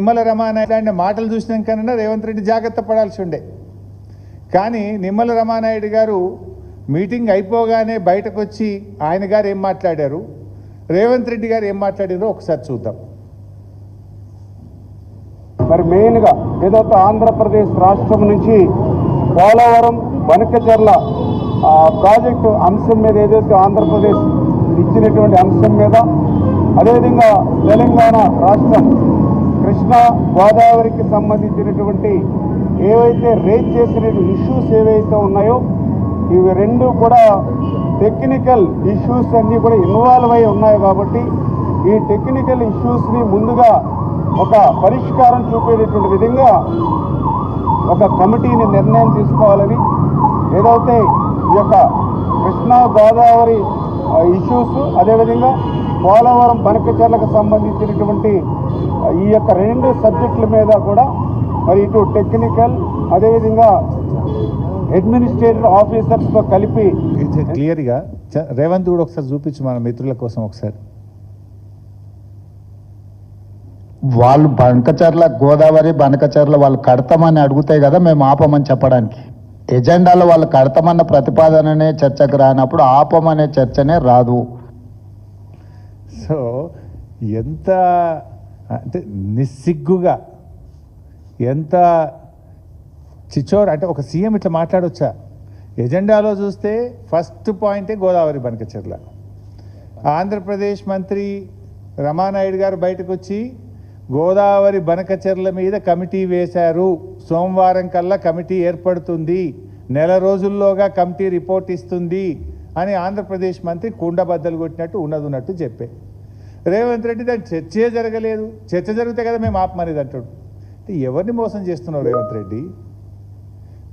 నిమ్మల రమానాయుడు మాటలు చూసినాకన్నా రేవంత్ రెడ్డి జాగ్రత్త పడాల్సి ఉండే. కానీ నిమ్మల రమానాయుడు గారు మీటింగ్ అయిపోగానే బయటకు వచ్చి ఆయన గారు ఏం మాట్లాడారు, రేవంత్ రెడ్డి గారు ఏం మాట్లాడారో ఒకసారి చూద్దాం. మరి మెయిన్గా ఏదైతే ఆంధ్రప్రదేశ్ రాష్ట్రం నుంచి పోలవరం బనకచెర్ల ప్రాజెక్టు అంశం మీద ఏదైతే ఆంధ్రప్రదేశ్ ఇచ్చినటువంటి అంశం మీద, అదేవిధంగా తెలంగాణ రాష్ట్రం కృష్ణా గోదావరికి సంబంధించినటువంటి ఏవైతే రేజ్ చేసిన ఇష్యూస్ ఏవైతే ఉన్నాయో ఇవి రెండు కూడా టెక్నికల్ ఇష్యూస్ అన్నీ కూడా ఇన్వాల్వ్ అయి ఉన్నాయి. కాబట్టి ఈ టెక్నికల్ ఇష్యూస్ని ముందుగా ఒక పరిష్కారం చూపేటటువంటి విధంగా ఒక కమిటీని నిర్ణయం తీసుకోవాలని, ఏదైతే ఈ యొక్క కృష్ణా గోదావరి ఇష్యూస్ అదేవిధంగా పోలవరం బనకచెర్లకు సంబంధించినటువంటి ఈ యొక్క రెండు సబ్జెక్టుల మీద కూడా మరి ఇటు టెక్నికల్ అదేవిధంగా అడ్మినిస్ట్రేటివ్ ఆఫీసర్స్తో కలిపి క్లియర్గా రేవంత్ కూడా ఒకసారి చూపించు మన మిత్రుల కోసం ఒకసారి. వాళ్ళు బనకచెర్ల గోదావరి బనకచెర్ల వాళ్ళు కడతామని అడుగుతాయి కదా, మేము ఆపమని చెప్పడానికి. ఎజెండాలో వాళ్ళు కడతామన్న ప్రతిపాదననే చర్చకు రానప్పుడు ఆపమనే చర్చనే రాదు. సో ఎంత అంటే నిస్సిగ్గుగా, ఎంత చిచోర్ అంటే ఒక సీఎం ఇట్లా మాట్లాడొచ్చా? ఎజెండాలో చూస్తే ఫస్ట్ పాయింటే గోదావరి బనకచెర్ల. ఆంధ్రప్రదేశ్ మంత్రి రమానాయుడు గారు బయటకు వచ్చి గోదావరి బనకచెర్ల మీద కమిటీ వేశారు, సోమవారం కల్లా కమిటీ ఏర్పడుతుంది, నెల రోజుల్లోగా కమిటీ రిపోర్ట్ ఇస్తుంది అని ఆంధ్రప్రదేశ్ మంత్రి కుండబద్దలు కొట్టినట్టు ఉన్నట్టు చెప్పే. రేవంత్ రెడ్డి దాని చర్చే జరగలేదు, చర్చ జరిగితే కదా మేము ఆపమనేది అంటాడు. ఎవరిని మోసం చేస్తున్నావు రేవంత్ రెడ్డి?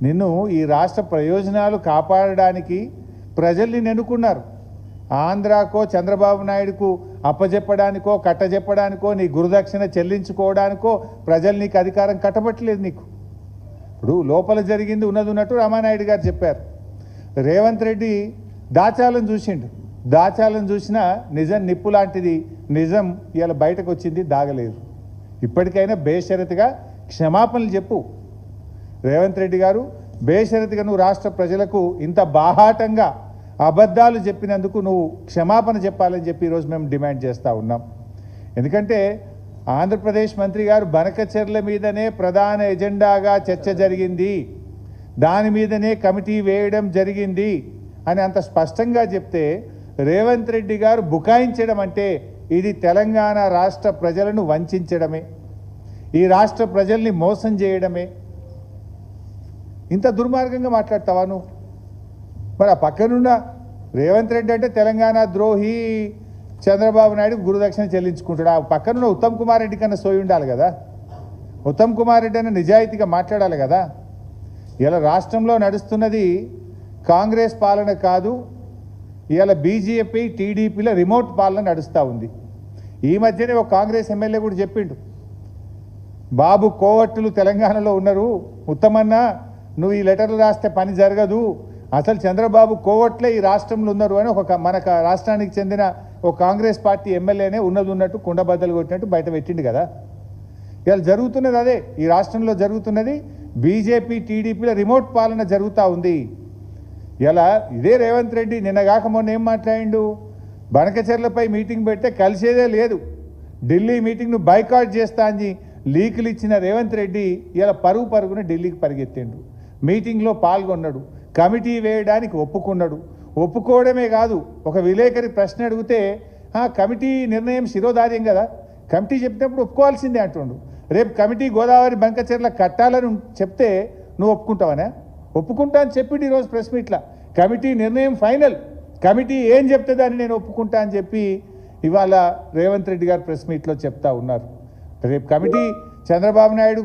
నిన్ను ఈ రాష్ట్ర ప్రయోజనాలు కాపాడడానికి ప్రజల్ని నెన్నుకున్నారు. ఆంధ్రాకో చంద్రబాబు నాయుడుకు అప్పజెప్పడానికో కట్టజెప్పడానికో నీ గురుదక్షిణ చెల్లించుకోవడానికో ప్రజలు నీకు అధికారం కట్టబట్టలేదు. నీకు ఇప్పుడు లోపల జరిగింది ఉన్నట్టు రామానాయుడు గారు చెప్పారు. రేవంత్ రెడ్డి దాచాలను చూసిండు, దాచాలను చూసినా నిజం నిప్పు లాంటిది, నిజం ఇవాళ బయటకు వచ్చింది, దాగలేదు. ఇప్పటికైనా బేషరతుగా క్షమాపణలు చెప్పు రేవంత్ రెడ్డి గారు. బేషరతుగా నువ్వు రాష్ట్ర ప్రజలకు ఇంత బాహాటంగా అబద్ధాలు చెప్పినందుకు నువ్వు క్షమాపణ చెప్పాలని చెప్పి ఈరోజు మేము డిమాండ్ చేస్తూ ఉన్నాం. ఎందుకంటే ఆంధ్రప్రదేశ్ మంత్రి గారు బనకచెర్ల మీదనే ప్రధాన ఎజెండాగా చర్చ జరిగింది, దాని మీదనే కమిటీ వేయడం జరిగింది అని అంత స్పష్టంగా చెప్తే రేవంత్ రెడ్డి గారు బుకాయించడం అంటే ఇది తెలంగాణ రాష్ట్ర ప్రజలను వంచడమే, ఈ రాష్ట్ర ప్రజల్ని మోసం చేయడమే. ఇంత దుర్మార్గంగా మాట్లాడతావా నువ్వు? మరి ఆ పక్కనున్న రేవంత్ రెడ్డి అంటే తెలంగాణ ద్రోహి, చంద్రబాబు నాయుడు గురుదక్షిణ చెల్లించుకుంటాడు. ఆ పక్కనున్న ఉత్తమ్ కుమార్ రెడ్డి కన్నా సోయి ఉండాలి కదా. ఉత్తమ్ కుమార్ రెడ్డి అన్న నిజాయితీగా మాట్లాడాలి కదా. ఇలా రాష్ట్రంలో నడుస్తున్నది కాంగ్రెస్ పాలన కాదు, ఇవాళ బీజేపీ టీడీపీల రిమోట్ పాలన నడుస్తూ ఉంది. ఈ మధ్యనే ఒక కాంగ్రెస్ ఎమ్మెల్యే కూడా చెప్పిండు, బాబు కోవట్టులు తెలంగాణలో ఉన్నారు, ఉత్తమన్న నువ్వు ఈ లెటర్లు రాస్తే పని జరగదు, అసలు చంద్రబాబు కోవట్లే ఈ రాష్ట్రంలో ఉన్నారు అని ఒక మన రాష్ట్రానికి చెందిన ఒక కాంగ్రెస్ పార్టీ ఎమ్మెల్యేనే ఉన్నట్టు కుండబద్దలు కొట్టినట్టు బయట పెట్టిండు కదా. ఇవాళ జరుగుతున్నది అదే, ఈ రాష్ట్రంలో జరుగుతున్నది బీజేపీ టీడీపీల రిమోట్ పాలన జరుగుతూ ఉంది. ఇలా ఇదే రేవంత్ రెడ్డి నిన్నగాక మొన్న ఏం మాట్లాడిండు, బనకచెర్లపై మీటింగ్ పెడితే కలిసేదే లేదు, ఢిల్లీ మీటింగ్ను బైకాట్ చేస్తా అని లీకులు ఇచ్చిన రేవంత్ రెడ్డి ఇలా పరుగున ఢిల్లీకి పరిగెత్తిండు, మీటింగ్లో పాల్గొన్నాడు, కమిటీ వేయడానికి ఒప్పుకున్నాడు. ఒప్పుకోవడమే కాదు, ఒక విలేకరి ప్రశ్న అడిగితే కమిటీ నిర్ణయం శిరోధార్యం కదా, కమిటీ చెప్పినప్పుడు ఒప్పుకోవాల్సిందే అంటుండు. రేపు కమిటీ గోదావరి బనకచెర్ల కట్టాలని చెప్తే నువ్వు ఒప్పుకుంటావనా? ఒప్పుకుంటా అని చెప్పిండు ఈరోజు ప్రెస్ మీట్లా. కమిటీ నిర్ణయం ఫైనల్, కమిటీ ఏం చెప్తుందని నేను ఒప్పుకుంటా అని చెప్పి ఇవాళ రేవంత్ రెడ్డి గారు ప్రెస్ మీట్లో చెప్తా ఉన్నారు. రేపు కమిటీ చంద్రబాబు నాయుడు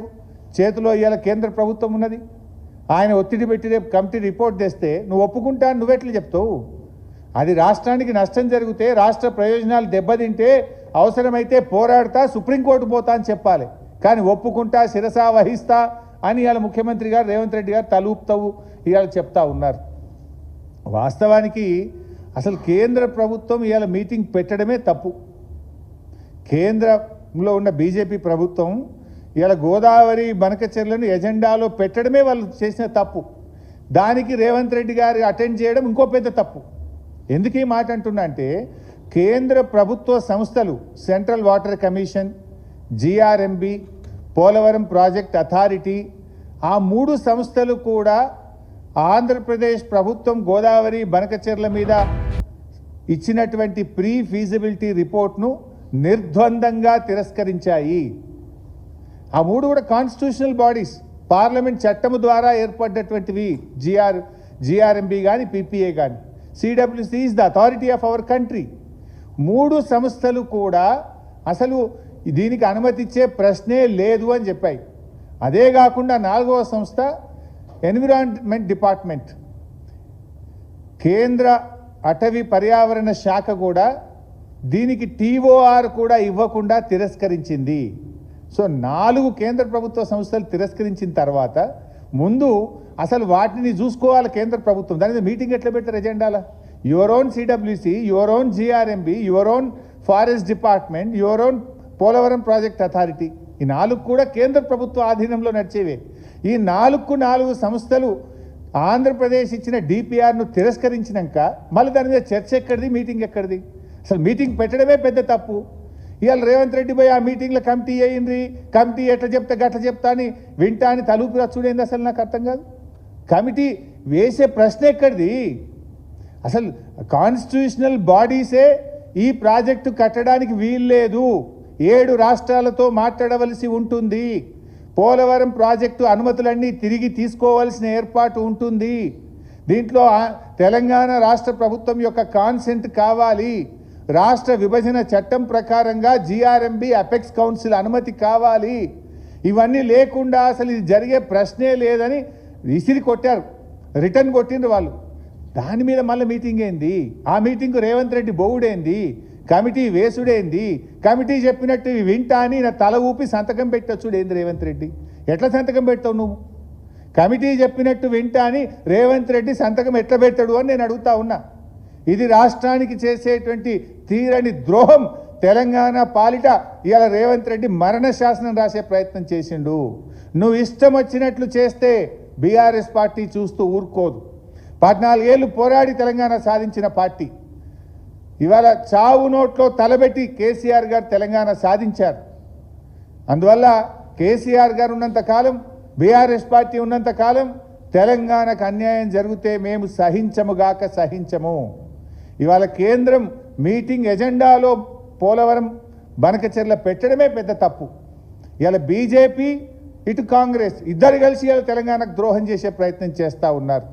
చేతిలో ఇవాళ కేంద్ర ప్రభుత్వం ఉన్నది, ఆయన ఒత్తిడి పెట్టి రేపు కమిటీ రిపోర్ట్ తెస్తే నువ్వు ఒప్పుకుంటా అని నువ్వెట్లు చెప్తావు? అది రాష్ట్రానికి నష్టం జరిగితే, రాష్ట్ర ప్రయోజనాలు దెబ్బతింటే అవసరమైతే పోరాడతా, సుప్రీంకోర్టు పోతా అని చెప్పాలి. కానీ ఒప్పుకుంటా, శిరసా వహిస్తా అని ఇవాళ ముఖ్యమంత్రి గారు రేవంత్ రెడ్డి గారు తలూపుతావు ఇవాళ చెప్తా ఉన్నారు. వాస్తవానికి అసలు కేంద్ర ప్రభుత్వం ఇవాళ మీటింగ్ పెట్టడమే తప్పు. కేంద్రంలో ఉన్న బీజేపీ ప్రభుత్వం ఇలా గోదావరి బనకచెర్లను ఎజెండాలో పెట్టడమే వాళ్ళు చేసిన తప్పు. దానికి రేవంత్ రెడ్డి గారు అటెండ్ చేయడం ఇంకో పెద్ద తప్పు. ఎందుకు ఈ మాట అంటున్నా అంటే కేంద్ర ప్రభుత్వ సంస్థలు central water commission, GRMB, Polavaram project authority, ఆ 3 సంస్థలు కూడా ఆంధ్రప్రదేశ్ ప్రభుత్వం గోదావరి బనకచెర్ల మీద ఇచ్చినటువంటి ప్రీ ఫీజిబిలిటీ రిపోర్ట్ను నిర్ద్వందంగా తిరస్కరించాయి. ఆ 3 కూడా కాన్స్టిట్యూషనల్ బాడీస్, పార్లమెంట్ చట్టము ద్వారా ఏర్పడ్డటువంటివి. జిఆర్ఎంబి కానీ పిపిఏ కానీ. CWC is the authority of our country. 3 సంస్థలు కూడా అసలు దీనికి అనుమతి ఇచ్చే ప్రశ్నే లేదు అని చెప్పాయి. అదే కాకుండా 4వ సంస్థ ఎన్విరాన్మెంట్ డిపార్ట్మెంట్, కేంద్ర అటవీ పర్యావరణ శాఖ కూడా దీనికి టీఓఆర్ కూడా ఇవ్వకుండా తిరస్కరించింది. సో 4 కేంద్ర ప్రభుత్వ సంస్థలు తిరస్కరించిన తర్వాత ముందు అసలు వాటిని చూసుకోవాలి కేంద్ర ప్రభుత్వం. దాని మీద మీటింగ్ ఎట్లా పెట్టారు ఎజెండాల? Your own CWC, your own GRMB, your own forest department, your own Polavaram project authority, ఈ 4 కూడా కేంద్ర ప్రభుత్వ ఆధీనంలో నడిచేవే. ఈ 4 సంస్థలు ఆంధ్రప్రదేశ్ ఇచ్చిన డిపిఆర్ను తిరస్కరించినాక మళ్ళీ దాని మీద చర్చ ఎక్కడిది, మీటింగ్ ఎక్కడిది? అసలు మీటింగ్ పెట్టడమే పెద్ద తప్పు. ఇవాళ రేవంత్ రెడ్డి పోయి ఆ మీటింగ్లో కమిటీ అయ్యింది, కమిటీ ఎట్లా చెప్తా గట్ల చెప్తా అని వింటా అని తలుపు రచ్చుడేంది? అసలు నాకు అర్థం కాదు. కమిటీ వేసే ప్రశ్న ఎక్కడిది? అసలు కాన్స్టిట్యూషనల్ బాడీసే ఈ ప్రాజెక్టు కట్టడానికి వీల్లేదు, 7 రాష్ట్రాలతో మాట్లాడవలసి ఉంటుంది, పోలవరం ప్రాజెక్టు అనుమతులన్నీ తిరిగి తీసుకోవాల్సిన ఏర్పాటు ఉంటుంది, దీంట్లో తెలంగాణ రాష్ట్ర ప్రభుత్వం యొక్క కాన్సెంట్ కావాలి, రాష్ట్ర విభజన చట్టం ప్రకారంగా జిఆర్ఎంబి అపెక్స్ కౌన్సిల్ అనుమతి కావాలి, ఇవన్నీ లేకుండా అసలు ఇది జరిగే ప్రశ్నే లేదని విసిరి కొట్టారు, రిటర్న్ కొట్టిండ్రు వాళ్ళు. దాని మీద మళ్ళీ మీటింగ్ ఏంది? ఆ మీటింగ్ రేవంత్ రెడ్డి బొవుడేంది? కమిటీ వేసుడేంది? కమిటీ చెప్పినట్టు వింటా అని నా తల ఊపి సంతకం పెట్టొచ్చుడు ఏంది రేవంత్ రెడ్డి? ఎట్లా సంతకం పెడతావు నువ్వు? కమిటీ చెప్పినట్టు వింటా అని రేవంత్ రెడ్డి సంతకం ఎట్లా పెడతాడు అని నేను అడుగుతా ఉన్నా. ఇది రాష్ట్రానికి చేసేటువంటి తీరని ద్రోహం. తెలంగాణ పాలిట ఇవాళ రేవంత్ రెడ్డి మరణ శాసనం రాసే ప్రయత్నం చేసిండు. నువ్వు ఇష్టం వచ్చినట్లు చేస్తే బీఆర్ఎస్ పార్టీ చూస్తూ ఊరుకోదు. 14 ఏళ్ళు పోరాడి తెలంగాణ సాధించిన పార్టీ ఇవాళ చావు నోట్లో తలబెట్టి కేసీఆర్ గారు తెలంగాణ సాధించారు. అందువల్ల కేసీఆర్ గారు ఉన్నంతకాలం, బీఆర్ఎస్ పార్టీ ఉన్నంతకాలం తెలంగాణకు అన్యాయం జరిగితే మేము సహించముగాక సహించము. ఇవాళ కేంద్రం మీటింగ్ ఎజెండాలో పోలవరం బనకచెర్ల పెట్టడమే పెద్ద తప్పు. ఇవాళ బీజేపీ ఇటు కాంగ్రెస్ ఇద్దరు కలిసి ఇవాళ తెలంగాణకు ద్రోహం చేసే ప్రయత్నం చేస్తూ ఉన్నారు.